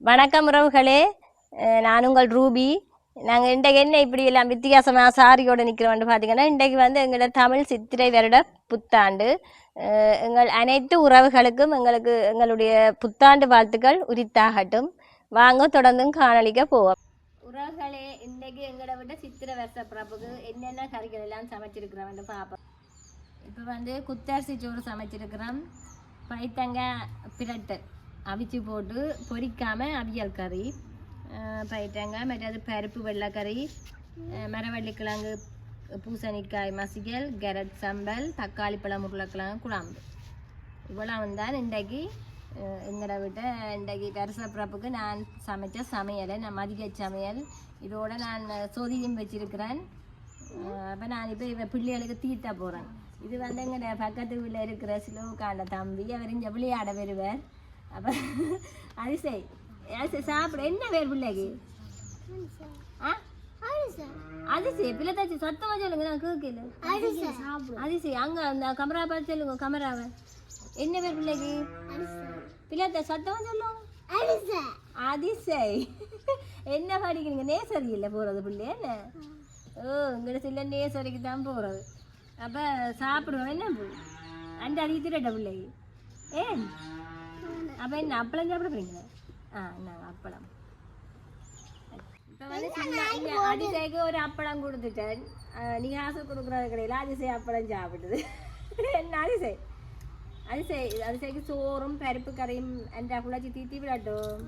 வணக்கம் உறவுகளே, நான் உங்கள் ரூபி. நாங்கள் இன்றைக்கு என்ன இப்படி எல்லாம் வித்தியாசமாக சாரியோடு நிற்கிறோம்னு பார்த்தீங்கன்னா, இன்றைக்கு வந்து எங்களோட தமிழ் சித்திரை வருட புத்தாண்டு. எங்கள் அனைத்து உறவுகளுக்கும் எங்களுடைய புத்தாண்டு வாழ்த்துக்கள் உரித்தாகட்டும். வாங்க தொடர்ந்தும் காணொளிக்க போவோம். உறவுகளே, இன்றைக்கு எங்களை விட சித்திரை வருஷ பிறப்புக்கு என்னென்ன கறிகள் எல்லாம் சமைச்சிருக்கிறோம்னு பார்ப்போம். இப்போ வந்து குத்தரிசி சோறு சமைச்சிருக்கிறோம். பைத்தங்காய் பிரட்டு அவிச்சு போட்டு பொரிக்காமல் அவியல் கறி, பைத்தங்காய் மற்றது பருப்பு வெள்ளைக்கறி, மரவள்ளிக்கிழங்கு பூசணிக்காய் மசியல், கேரட் சம்பல், தக்காளி பழம் உருளைக்கிழங்கு குழம்பு. இவ்வளோ தான் இன்றைக்கு எங்களை விட இன்றைக்கு வருஷ பிறப்புக்கு நான் சமைச்ச சமையலை, நான் மதிய சமையல். இதோடு நான் சொதியும் வச்சிருக்கிறேன். அப்போ நான் இப்போ பிள்ளைகளுக்கு தீட்ட போகிறேன். இது வந்து எங்கள் பக்கத்து வீட்டில் இருக்கிற சிலவுக்காண்ட தம்பி, அவர் இங்கே விளையாட வருவார். அப்போ அரிசை சாப்பிட என்ன பேர் பிள்ளைக்கு? அதிசய பிள்ளை தாச்சு சத்தமாக சொல்லுங்க, நான் கேட்கல. அதிசய அங்கே அந்த கமரா பார்த்து சொல்லுங்க. கமராவை என்ன பேர் பிள்ளைக்கு? பிள்ளை சத்தமாக சொல்லுங்க. அதிசை என்ன படிக்கிறீங்க? நேசரி இல்லை போகிறது பிள்ளை என்ன? ஓ, இங்கே சில நேசரிக்கு தான் போகிறது. அப்போ சாப்பிடுவோம் என்ன அண்டு அதிக திரட்ட பிள்ளைக்கு. ஏன் அப்போ என்ன அப்பளம் சாப்பிட போறீங்களா? நாங்கள் அப்பளம் இப்போ வந்து சின்ன அதிசயக்கு ஒரு அப்பளம் கொடுத்துட்டேன். நீங்கள் ஆசை கொடுக்குறது கிடையாது. அதிசய அப்பளம் சாப்பிடுது. என்ன அதிசயக்கு சோறும் பருப்பு கறியும் என்ற குழச்சி தீத்தி விடட்டும்.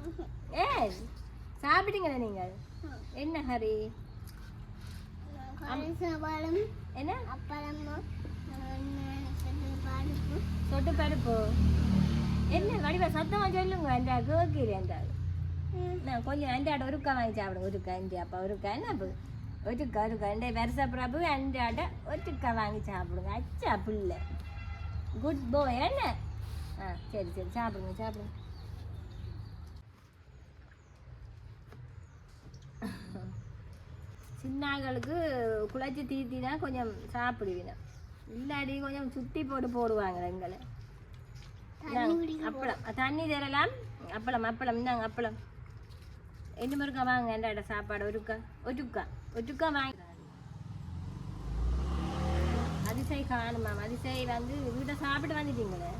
ஏன் சாப்பிட்டீங்களா நீங்கள்? என்ன ஹரி? என்ன சொட்டு பருப்பு? என்ன வடிவா சத்தமா சொல்லுங்க. அந்த கேட்கல அந்த நான் கொஞ்சம் அண்டாட ஒருக்கா வாங்கி சாப்பிடுங்க. ஒருக்கா இந்த அப்பா ஒருக்கா என்ன ஒருக்கா இந்த வருஷ பிரபு அண்டாட ஒருக்கா வாங்கி சாப்பிடுங்க. அச்சா பிள்ளை குட் பாய் என்ன? சரி சரி சாப்பிடுங்க. சின்னாங்களுக்கு குழச்சி தீத்தி தான் கொஞ்சம் சாப்பிடுவீங்க. இல்லாடி கொஞ்சம் சுத்தி போடுவாங்க எங்களை. அப்பளம் தண்ணி தரலாம். அப்பளம் இந்தாங்க அப்பளம். என்ன முருக்கா வாங்க என்ட சாப்பாடு ஒருக்கா வாங்க. அதிசை காணுமா? அதிசை வந்து வீட்டை சாப்பிட்டு வந்துட்டீங்களே.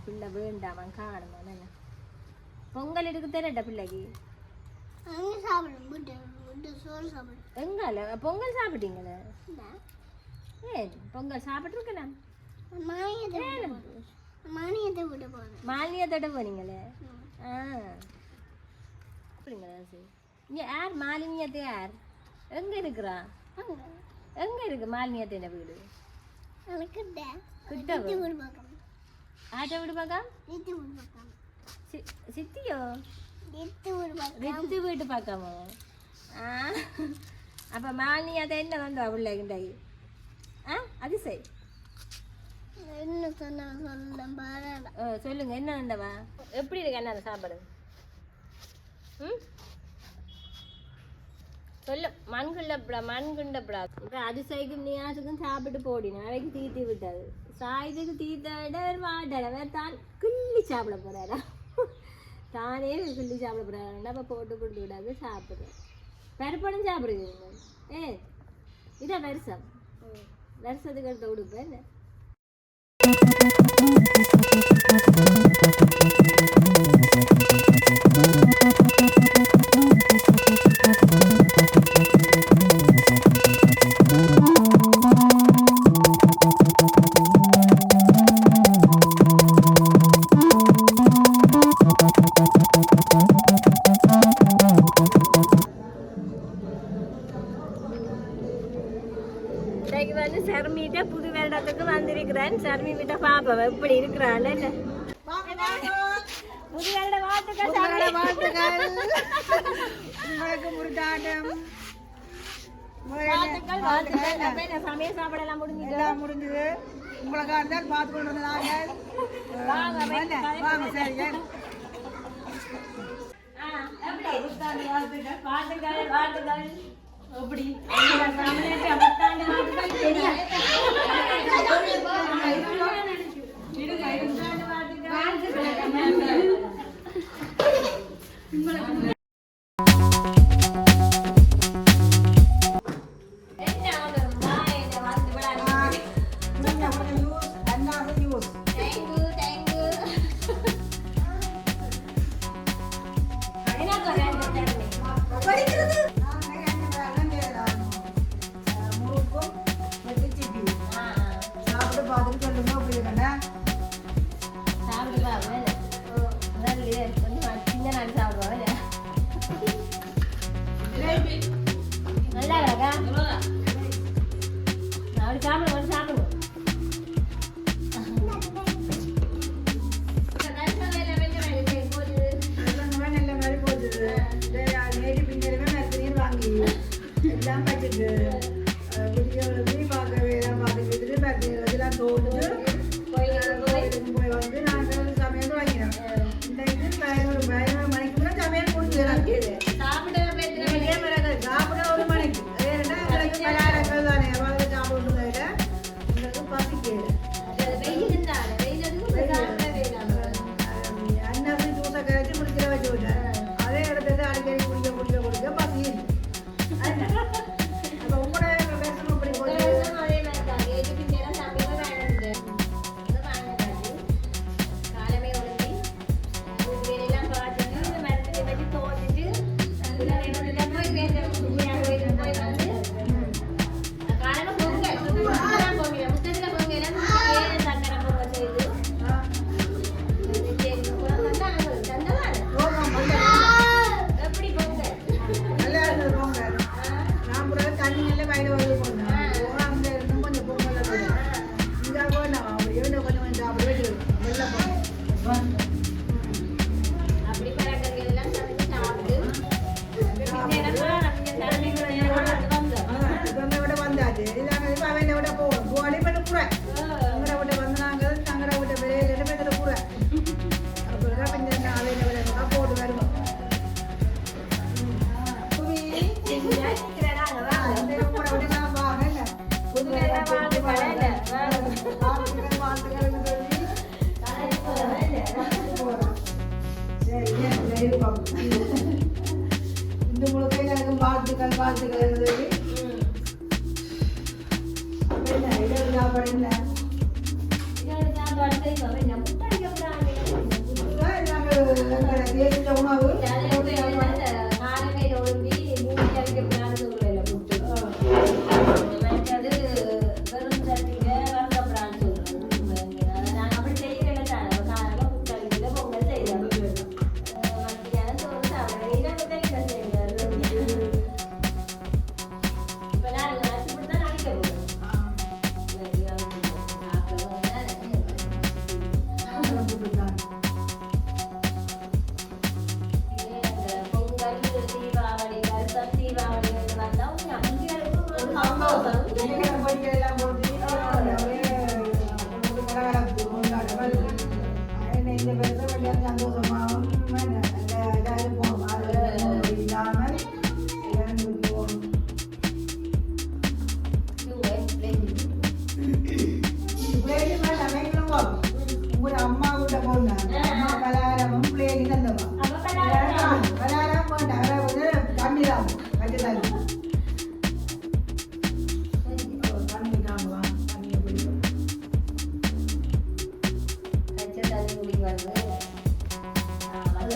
பிள்ளை வேண்டாமா காணுமா? என்ன பொங்கல் எடுக்க தரட்ட பிள்ளைக்கு? எங்கால பொங்கல் சாப்பிட்டீங்களே? ஏன் பொங்கல் சாப்பிட்டுருக்கலாம். மாலியத்தோட போனீங்களே. இங்கே யார் மாலினியத்தை? யார் எங்க இருக்கிறா? எங்க இருக்கு மாலினியத்தின வீடு? ஆட்ட வீடு பார்க்க சித்தியோ ரித்து வீட்டு பார்க்காமோ? அப்ப மாலினியாத்த என்ன வந்தா உள்ள கிண்டாயி? அதிசய் என்ன சொல்லுங்க. என்ன வந்தவா? எப்படி இருக்கு என்ன சாப்பாடு? சொல்லு. மண்குண்டப்படா. இப்போ அதிசைக்கும் நியாசுக்கும் சாப்பிட்டு போடினா அவைக்கு தீத்தி விட்டாது. சாயத்துக்கு தீத்த வாடலை தான் கிள்ளி சாப்பிட போறாரா? தானே கிள்ளி சாப்பிட போறாரு. அப்போ போட்டு கொடுத்து விடாது சாப்பிடுறேன். பருப்படம் சாப்பிடுவீங்க. இதான் வருஷத்துக்கு எடுத்து உடுப்பேன். வந்து சர்மிட்ட புது வருடத்துக்கு வந்திருக்கிறேன். சர்மி கிட்ட பாப்போம் எப்படி இருக்கிறான்னு. புது வருட வாழ்த்துக்கள். சமையல் சாப்பாடெல்லாம் முடிஞ்சது. உங்களுக்காக தான் பார்த்து கொண்டு வந்தாங்க. வாழ்த்துக்கள். எப்படி இந்த முழுக்க எனக்கு வாழ்த்துக்கள் வாழ்த்துக்கள் இருந்தது. என்ன இரவு சாப்பாடு என்ன? நாங்கள் தேசிய உணவு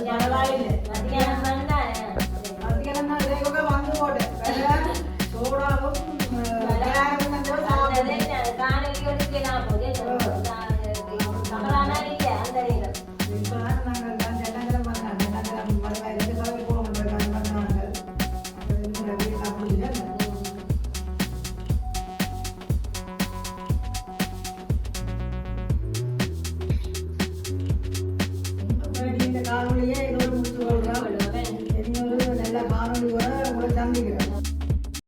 பரவாயில்லை